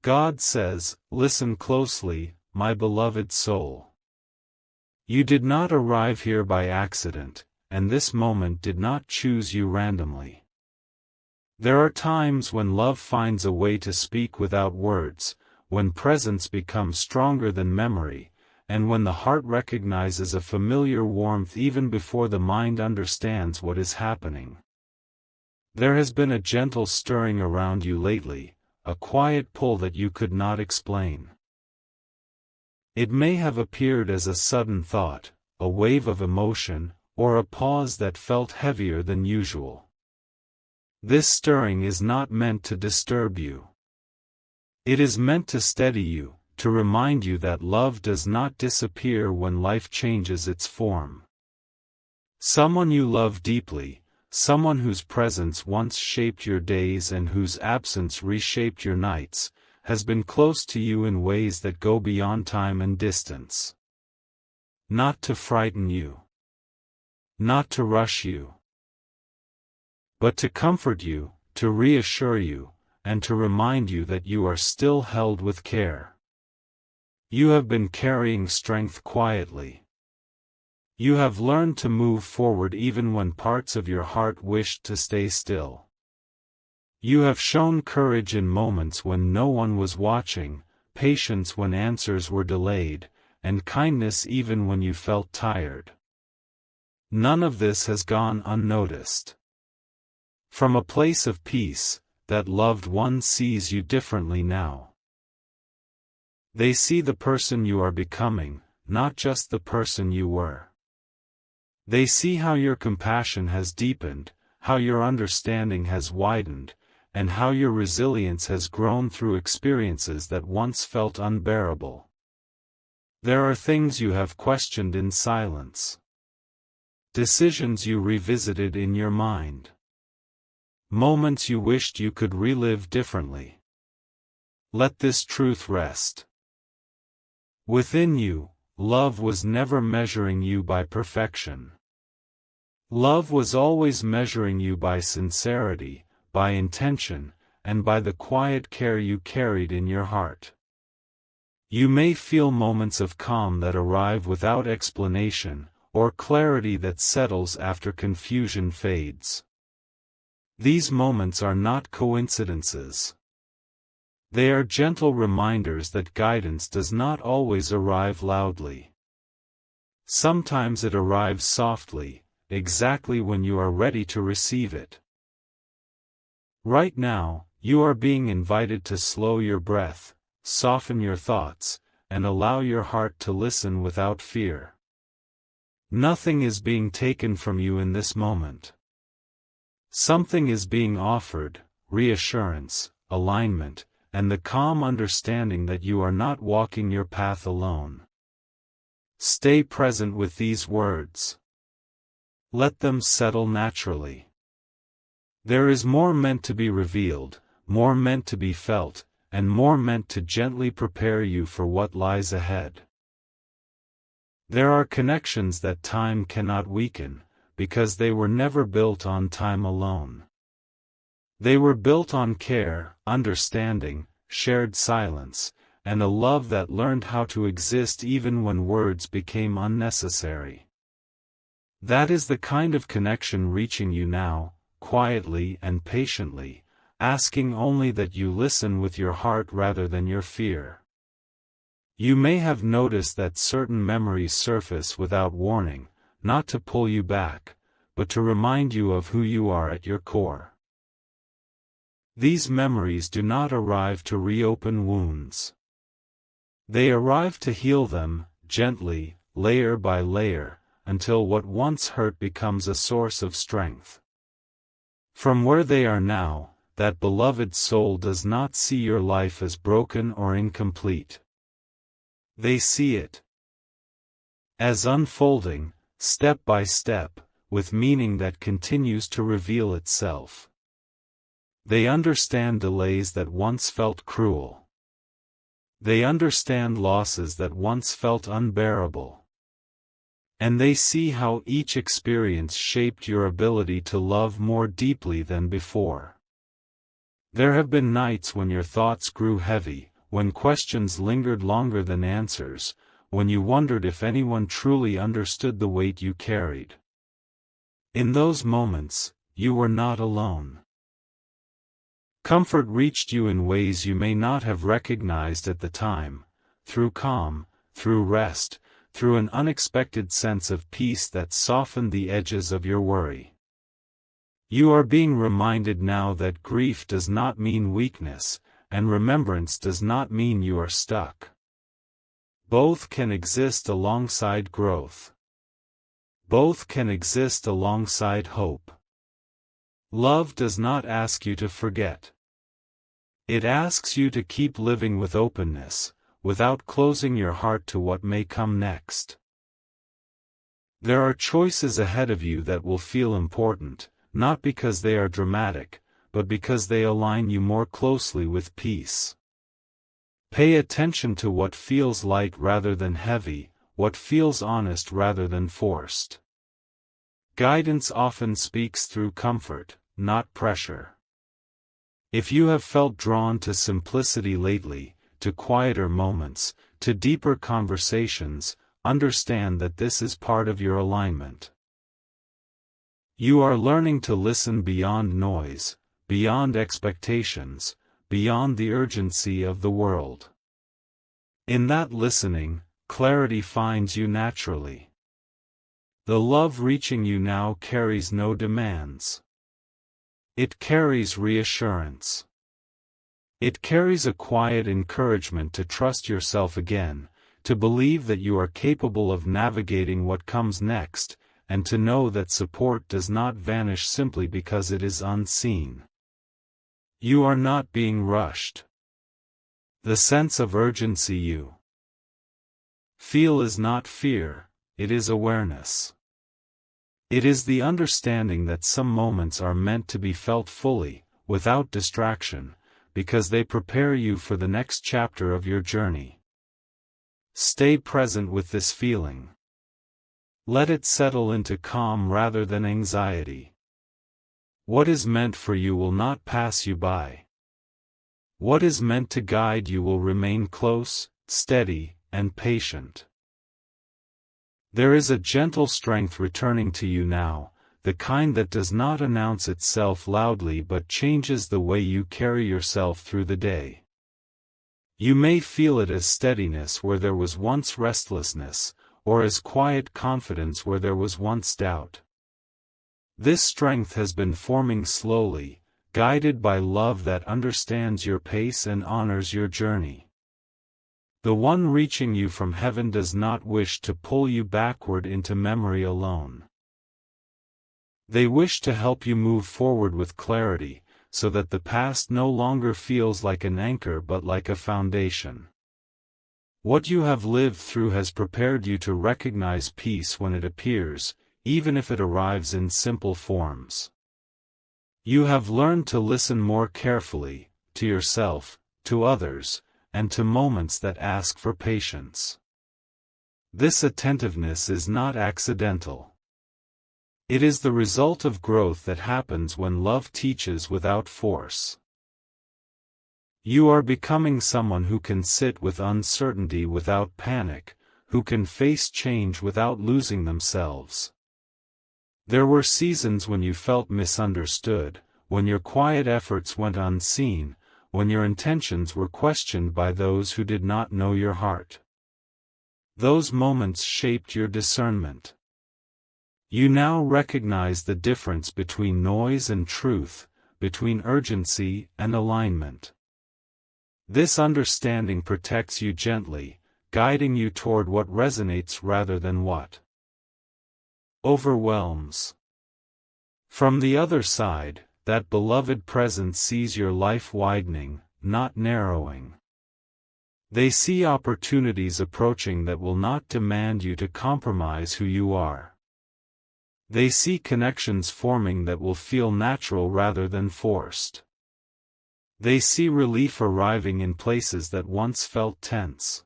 God says, "Listen closely, my beloved soul. You did not arrive here by accident, and this moment did not choose you randomly. There are times when love finds a way to speak without words, when presence becomes stronger than memory, and when the heart recognizes a familiar warmth even before the mind understands what is happening. There has been a gentle stirring around you lately, a quiet pull that you could not explain. It may have appeared as a sudden thought, a wave of emotion, or a pause that felt heavier than usual. This stirring is not meant to disturb you. It is meant to steady you, to remind you that love does not disappear when life changes its form. Someone you love deeply, someone whose presence once shaped your days and whose absence reshaped your nights, has been close to you in ways that go beyond time and distance. Not to frighten you. Not to rush you. But to comfort you, to reassure you, and to remind you that you are still held with care. You have been carrying strength quietly. You have learned to move forward even when parts of your heart wished to stay still. You have shown courage in moments when no one was watching, patience when answers were delayed, and kindness even when you felt tired. None of this has gone unnoticed. From a place of peace, that loved one sees you differently now. They see the person you are becoming, not just the person you were. They see how your compassion has deepened, how your understanding has widened, and how your resilience has grown through experiences that once felt unbearable. There are things you have questioned in silence. Decisions you revisited in your mind. Moments you wished you could relive differently. Let this truth rest. Within you, love was never measuring you by perfection. Love was always measuring you by sincerity, by intention, and by the quiet care you carried in your heart. You may feel moments of calm that arrive without explanation, or clarity that settles after confusion fades. These moments are not coincidences. They are gentle reminders that guidance does not always arrive loudly. Sometimes it arrives softly, exactly when you are ready to receive it. Right now, you are being invited to slow your breath, soften your thoughts, and allow your heart to listen without fear. Nothing is being taken from you in this moment. Something is being offered: reassurance, alignment, and the calm understanding that you are not walking your path alone. Stay present with these words. Let them settle naturally. There is more meant to be revealed, more meant to be felt, and more meant to gently prepare you for what lies ahead. There are connections that time cannot weaken, because they were never built on time alone. They were built on care, understanding, shared silence, and a love that learned how to exist even when words became unnecessary. That is the kind of connection reaching you now, quietly and patiently, asking only that you listen with your heart rather than your fear. You may have noticed that certain memories surface without warning, not to pull you back, but to remind you of who you are at your core. These memories do not arrive to reopen wounds. They arrive to heal them, gently, layer by layer, until what once hurt becomes a source of strength. From where they are now, that beloved soul does not see your life as broken or incomplete. They see it as unfolding, step by step, with meaning that continues to reveal itself. They understand delays that once felt cruel. They understand losses that once felt unbearable. And they see how each experience shaped your ability to love more deeply than before. There have been nights when your thoughts grew heavy, when questions lingered longer than answers, when you wondered if anyone truly understood the weight you carried. In those moments, you were not alone. Comfort reached you in ways you may not have recognized at the time, through calm, through rest, through an unexpected sense of peace that softened the edges of your worry. You are being reminded now that grief does not mean weakness, and remembrance does not mean you are stuck. Both can exist alongside growth. Both can exist alongside hope. Love does not ask you to forget. It asks you to keep living with openness, without closing your heart to what may come next. There are choices ahead of you that will feel important, not because they are dramatic, but because they align you more closely with peace. Pay attention to what feels light rather than heavy, what feels honest rather than forced. Guidance often speaks through comfort, not pressure. If you have felt drawn to simplicity lately, to quieter moments, to deeper conversations, understand that this is part of your alignment. You are learning to listen beyond noise, beyond expectations, beyond the urgency of the world. In that listening, clarity finds you naturally. The love reaching you now carries no demands. It carries reassurance. It carries a quiet encouragement to trust yourself again, to believe that you are capable of navigating what comes next, and to know that support does not vanish simply because it is unseen. You are not being rushed. The sense of urgency you feel is not fear, it is awareness. It is the understanding that some moments are meant to be felt fully, without distraction, because they prepare you for the next chapter of your journey. Stay present with this feeling. Let it settle into calm rather than anxiety. What is meant for you will not pass you by. What is meant to guide you will remain close, steady, and patient. There is a gentle strength returning to you now, the kind that does not announce itself loudly but changes the way you carry yourself through the day. You may feel it as steadiness where there was once restlessness, or as quiet confidence where there was once doubt. This strength has been forming slowly, guided by love that understands your pace and honors your journey. The one reaching you from heaven does not wish to pull you backward into memory alone. They wish to help you move forward with clarity, so that the past no longer feels like an anchor but like a foundation. What you have lived through has prepared you to recognize peace when it appears, even if it arrives in simple forms. You have learned to listen more carefully, to yourself, to others, and to moments that ask for patience. This attentiveness is not accidental. It is the result of growth that happens when love teaches without force. You are becoming someone who can sit with uncertainty without panic, who can face change without losing themselves. There were seasons when you felt misunderstood, when your quiet efforts went unseen, when your intentions were questioned by those who did not know your heart. Those moments shaped your discernment. You now recognize the difference between noise and truth, between urgency and alignment. This understanding protects you gently, guiding you toward what resonates rather than what overwhelms. From the other side, that beloved presence sees your life widening, not narrowing. They see opportunities approaching that will not demand you to compromise who you are. They see connections forming that will feel natural rather than forced. They see relief arriving in places that once felt tense.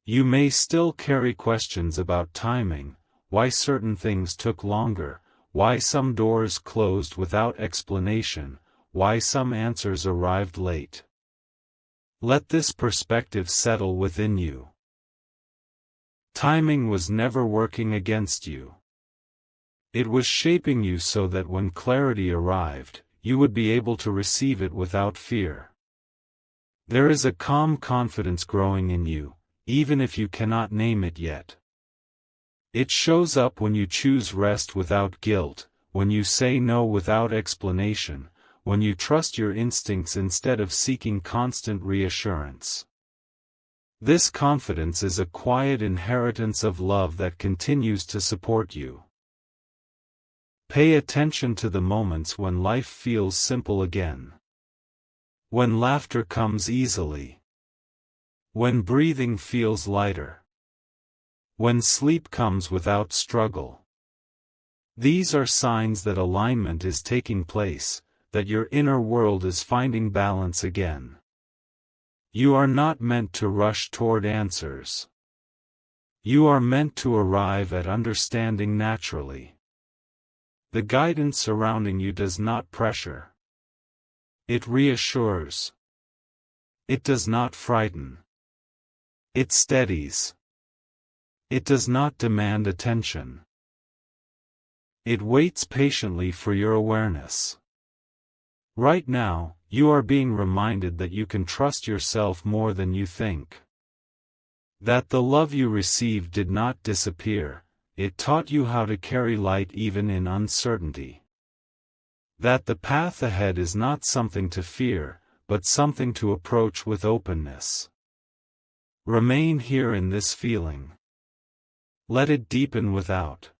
You may still carry questions about timing, why certain things took longer, why some doors closed without explanation, why some answers arrived late. Let this perspective settle within you. Timing was never working against you. It was shaping you so that when clarity arrived, you would be able to receive it without fear. There is a calm confidence growing in you, even if you cannot name it yet. It shows up when you choose rest without guilt, when you say no without explanation, when you trust your instincts instead of seeking constant reassurance. This confidence is a quiet inheritance of love that continues to support you. Pay attention to the moments when life feels simple again. When laughter comes easily. When breathing feels lighter. When sleep comes without struggle. These are signs that alignment is taking place, that your inner world is finding balance again. You are not meant to rush toward answers. You are meant to arrive at understanding naturally. The guidance surrounding you does not pressure. It reassures. It does not frighten. It steadies. It does not demand attention. It waits patiently for your awareness. Right now, you are being reminded that you can trust yourself more than you think. That the love you received did not disappear, it taught you how to carry light even in uncertainty. That the path ahead is not something to fear, but something to approach with openness. Remain here in this feeling. Let it deepen without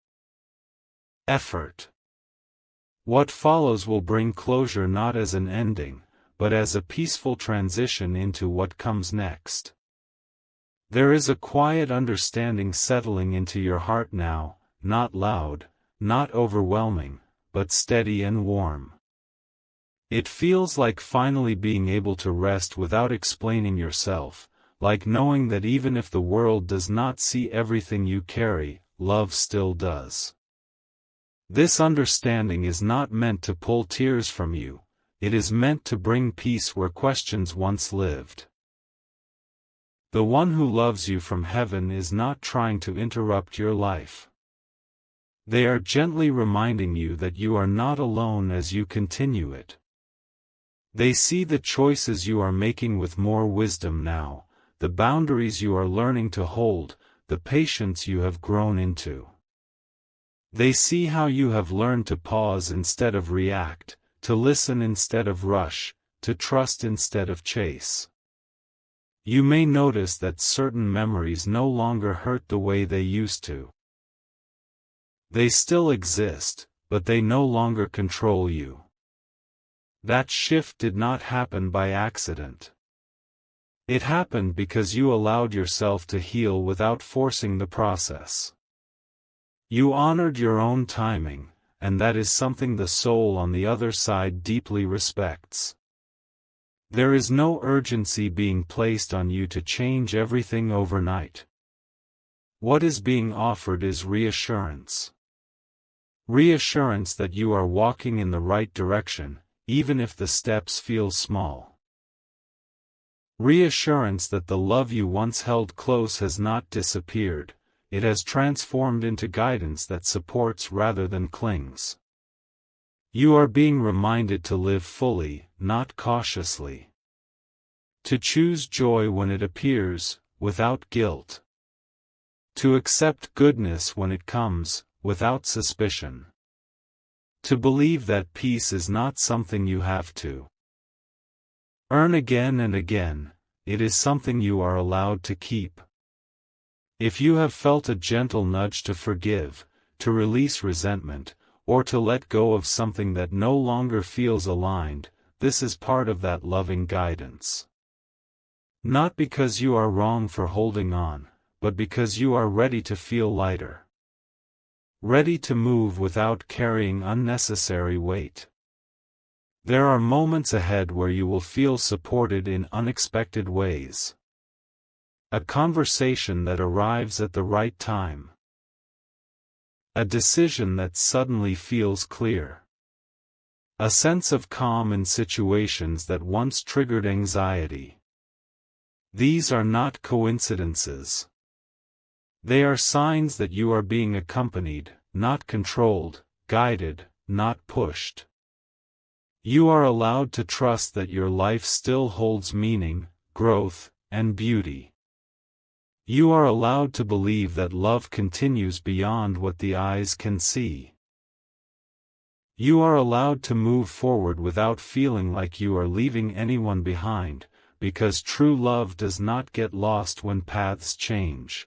effort. What follows will bring closure not as an ending, but as a peaceful transition into what comes next. There is a quiet understanding settling into your heart now, not loud, not overwhelming, but steady and warm. It feels like finally being able to rest without explaining yourself, like knowing that even if the world does not see everything you carry, love still does. This understanding is not meant to pull tears from you, it is meant to bring peace where questions once lived. The one who loves you from heaven is not trying to interrupt your life. They are gently reminding you that you are not alone as you continue it. They see the choices you are making with more wisdom now, the boundaries you are learning to hold, the patience you have grown into. They see how you have learned to pause instead of react, to listen instead of rush, to trust instead of chase. You may notice that certain memories no longer hurt the way they used to. They still exist, but they no longer control you. That shift did not happen by accident. It happened because you allowed yourself to heal without forcing the process. You honored your own timing, and that is something the soul on the other side deeply respects. There is no urgency being placed on you to change everything overnight. What is being offered is reassurance. Reassurance that you are walking in the right direction, even if the steps feel small. Reassurance that the love you once held close has not disappeared, it has transformed into guidance that supports rather than clings. You are being reminded to live fully, not cautiously. To choose joy when it appears, without guilt. To accept goodness when it comes, without suspicion. To believe that peace is not something you have to earn again and again, it is something you are allowed to keep. If you have felt a gentle nudge to forgive, to release resentment, or to let go of something that no longer feels aligned, this is part of that loving guidance. Not because you are wrong for holding on, but because you are ready to feel lighter. Ready to move without carrying unnecessary weight. There are moments ahead where you will feel supported in unexpected ways. A conversation that arrives at the right time. A decision that suddenly feels clear. A sense of calm in situations that once triggered anxiety. These are not coincidences. They are signs that you are being accompanied, not controlled, guided, not pushed. You are allowed to trust that your life still holds meaning, growth, and beauty. You are allowed to believe that love continues beyond what the eyes can see. You are allowed to move forward without feeling like you are leaving anyone behind, because true love does not get lost when paths change.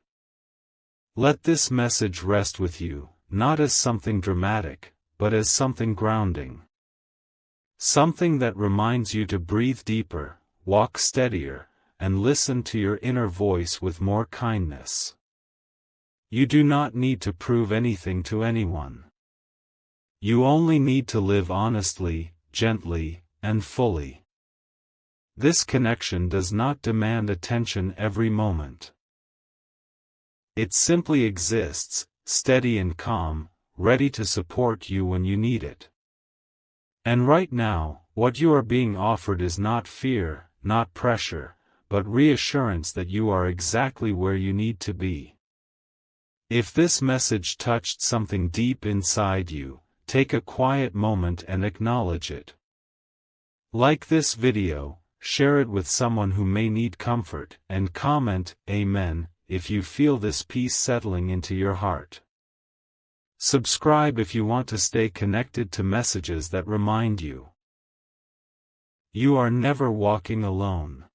Let this message rest with you, not as something dramatic, but as something grounding. Something that reminds you to breathe deeper, walk steadier, and listen to your inner voice with more kindness. You do not need to prove anything to anyone. You only need to live honestly, gently, and fully. This connection does not demand attention every moment. It simply exists, steady and calm, ready to support you when you need it. And right now, what you are being offered is not fear, not pressure, but reassurance that you are exactly where you need to be. If this message touched something deep inside you, take a quiet moment and acknowledge it. Like this video, share it with someone who may need comfort, and comment, "Amen," if you feel this peace settling into your heart. Subscribe if you want to stay connected to messages that remind you. You are never walking alone.